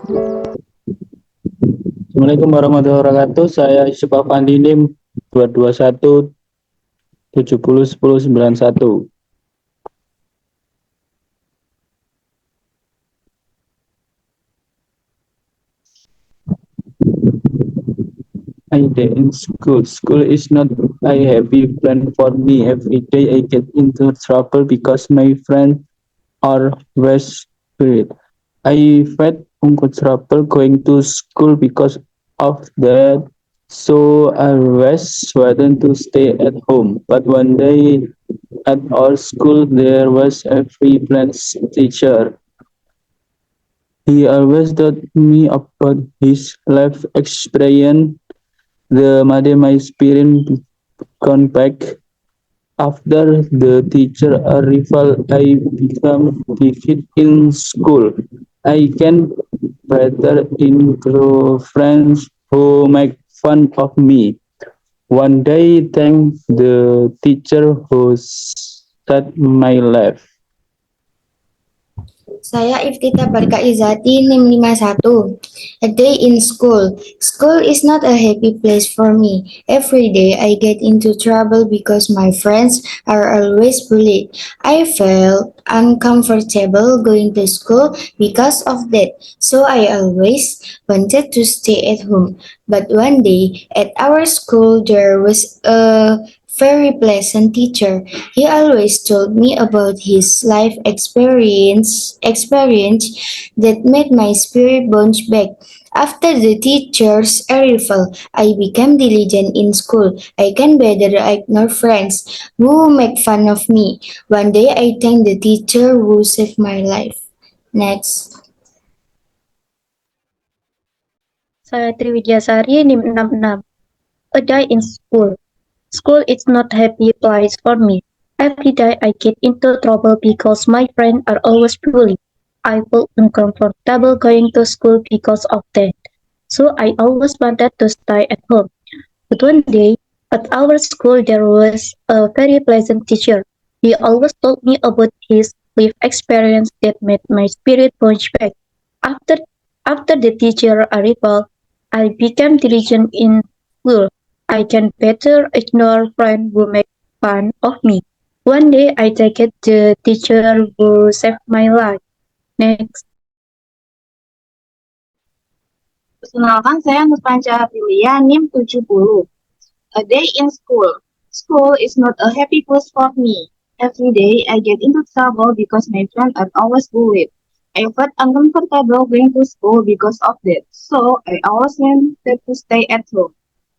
Assalamualaikum warahmatullahi wabarakatuh. Saya Yusuf Afandi NIM 221 70 10 91. I day in school. School is not a happy plan for me. Every day I get into trouble because my friends are always spirit. I felt uncomfortable going to school because of that. So I was wanting to stay at home. But one day at our school there was a free plans teacher. He always taught me about his life experience. The made my spirit come back. After the teacher arrival, I become defeat in school. I can better include friends who make fun of me. One day, thank the teacher who set my life. Saya Iftita Barka Izati, NIM 51. A day in school. School is not a happy place for me. Every day I get into trouble because my friends are always bullied. I felt uncomfortable going to school because of that. So I always wanted to stay at home. But one day at our school there was a very pleasant teacher. He always told me about his life experience that made my spirit bounce back. After the teacher's arrival, I became diligent in school. I can better ignore friends who make fun of me. One day I thank the teacher who saved my life. Next. Saya Triwidyasari, NIM 66. A day in school. School is not a happy place for me. Every day I get into trouble because my friends are always bullying. I feel uncomfortable going to school because of that. So I always wanted to stay at home. But one day at our school there was a very pleasant teacher. He always told me about his life experience that made my spirit bounce back. After after the teacher arrival, I became diligent in school. I can better ignore friends who make fun of me. One day I take it the teacher who saved my life. Next. Perkenalkan, saya Nurpanca Aprilia, NIM 70. A day in school. School is not a happy place for me. Every day I get into trouble because my friends are always bullied. I felt uncomfortable going to school because of that, so I always wanted to stay at home.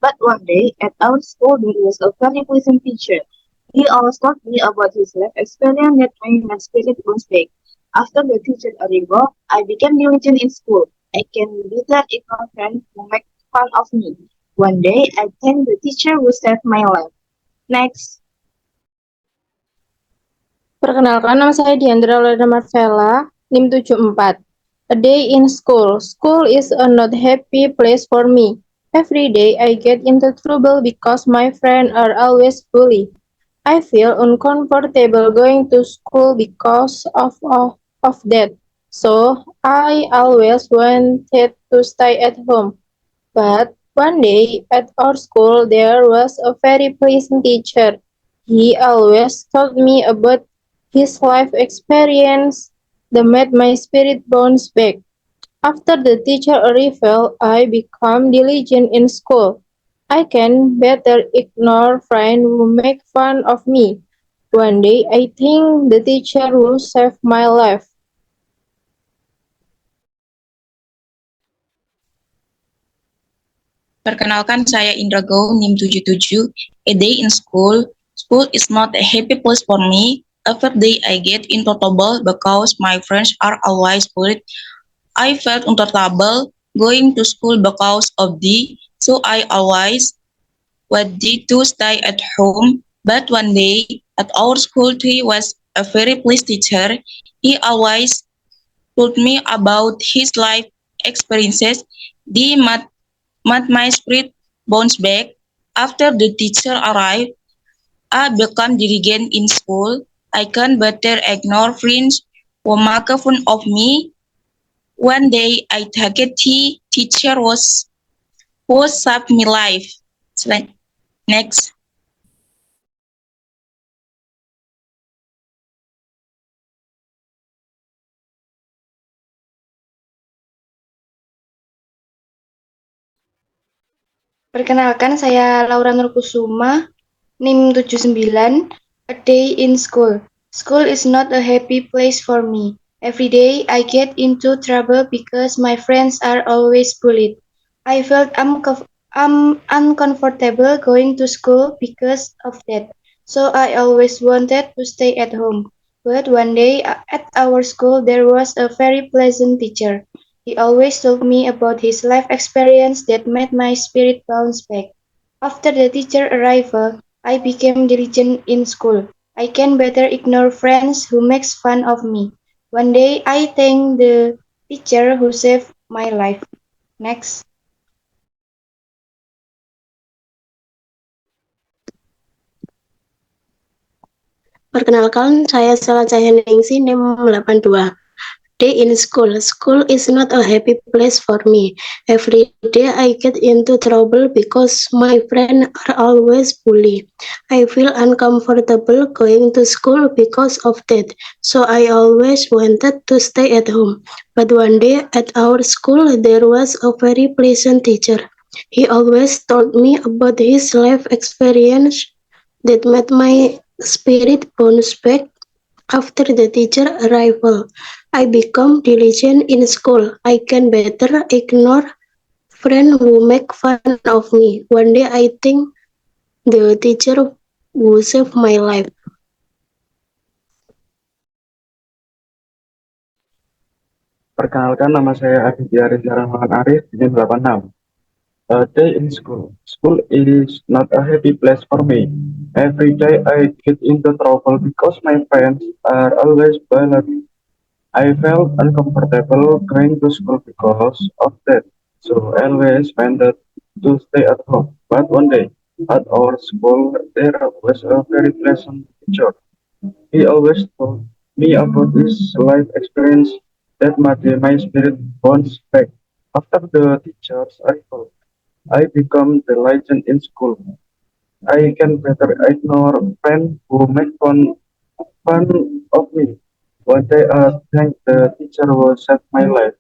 But one day at our school there was a very pleasant teacher. He always taught me about his life experience that made my spirit bounce back. After the teacher arrival, I became diligent in school. I can better ignore friends who make fun of me. One day, I thank the teacher who saved my life. Next. Perkenalkan, nama saya Diandra Leda Marcella, NIM 74. A day in school. School is a not happy place for me. Every day I get into trouble because my friends are always bullied. I feel uncomfortable going to school because of that. So I always wanted to stay at home. But one day at our school there was a very pleasant teacher. He always told me about his life experience that made my spirit bounce back. After the teacher arrival, I become diligent in school. I can better ignore friends who make fun of me. One day, I think the teacher who saved my life. Perkenalkan, saya Indra Go, NIM 77. A day in school. School is not a happy place for me. Every day I get into trouble because my friends are always bullied. I felt uncomfortable going to school because of the, so I always wanted to stay at home. But one day at our school, he was a very pleased teacher. He always told me about his life experiences. The my spirit bounced back. After the teacher arrived, I became diligent in school. I can better ignore friends who make fun of me. One day I take a teacher who saved me life. Next. Perkenalkan, saya Laura Nurkusuma, NIM 79, A Day in School. School is not a happy place for me. Every day I get into trouble because my friends are always bullied. I felt uncomfortable going to school because of that, so I always wanted to stay at home. But one day at our school there was a very pleasant teacher. He always told me about his life experience that made my spirit bounce back. After the teacher arrival, I became diligent in school. I can better ignore friends who makes fun of me. One day I thank the teacher who saved my life. Next. Perkenalkan, saya Sela Cahyaningsi, NIM 82. Day in school. School is not a happy place for me. Every day I get into trouble because my friends are always bully. I feel uncomfortable going to school because of that, so I always wanted to stay at home. But one day at our school there was a very pleasant teacher. He always told me about his life experience that made my spirit bounce back. After the teacher arrival, I become diligent in school. I can better ignore friends who make fun of me. One day I think the teacher who saved my life. Perkenalkan, nama saya Aditya Rizal Rahman Arif, NIM 86. A day in school. School is not a happy place for me. Every day I get into trouble because my friends are always bullied. I felt uncomfortable going to school because of that, so I always wanted to stay at home. But one day at our school there was a very pleasant teacher. He always told me about his life experience that made my spirit bounce back. After the teacher's arrival, I become the legend in school. I can better ignore friends who make fun of me. One day I thank the teacher who saved my life.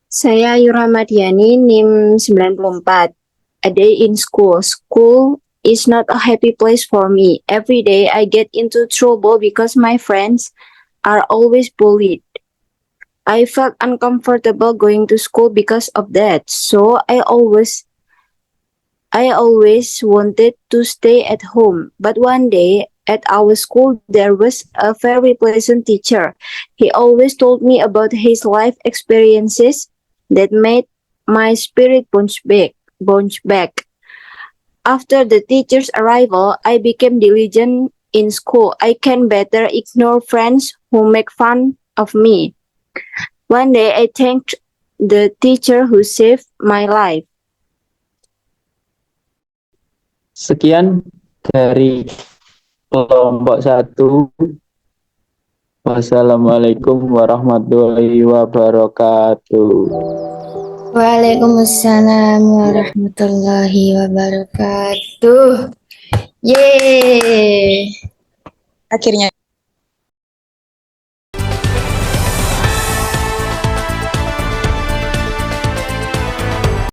Saya Yura Madiani, NIM 94. A day in school. School is not a happy place for me. Every day I get into trouble because my friends are always bullied. I felt uncomfortable going to school because of that, so I always wanted to stay at home. But one day at our school there was a very pleasant teacher. He always told me about his life experiences that made my spirit bounce back. After the teacher's arrival, I became diligent in school. I can better ignore friends who make fun of me. One day I thanked the teacher who saved my life. Sekian dari kelompok 1. Wassalamualaikum warahmatullahi wabarakatuh. Waalaikumsalam warahmatullahi wabarakatuh. Yeay. Akhirnya